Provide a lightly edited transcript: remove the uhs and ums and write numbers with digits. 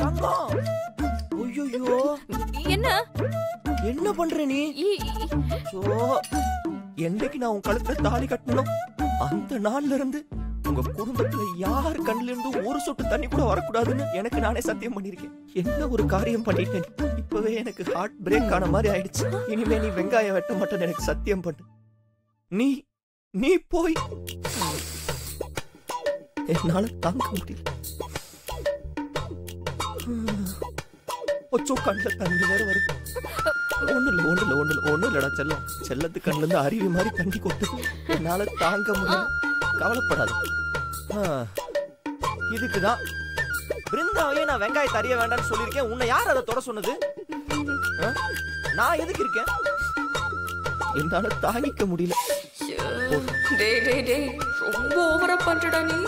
தங்கம். ஐயோ என்ன என்ன பண்ற நீ? என்னைக்கு நான் உன் கழுத்துல தாலி கட்டணும் அந்த நாள்ல இருந்து உங்க குடும்பத்துல யார் கண்ணுல இருந்து ஒரு சொட்டு தண்ணி கூட வரக்கூடாதுன்னு எனக்கு நானே சத்தியம் பண்ணிருக்கேன். என்ன ஒரு காரியம் பண்ணிட்டேன். இப்பவே எனக்கு ஹார்ட் பிரேக் ஆன மாதிரி ஆயிடுச்சு. இனிமே நீ வெங்காயம் வெட்ட மாட்டேன்னு எனக்கு சத்தியம் பண்ணு. நீ நீ போய். என்னால தாங்க முடியல. கண்ணுல தண்ணி வேற வருது. ஒண்ணு இல்லடா செல்லம். செல்லத்து கண்ணுல இருந்து அருவி மாதிரி தண்ணி கொட்டு. என்னால தாங்க முடியல. கவலைப்படாது. இதுக்குதான் பிருந்தாவையே நான் வெங்காயத்தை அறிய வேண்டாம்னு சொல்லியிருக்கேன். உன்னை யார் அதை தொட சொன்னது? நான் எதுக்கு இருக்கேன்? என்னால தாங்கிக்க முடியல. ரொம்ப ஓவரா பண்றடா நீ.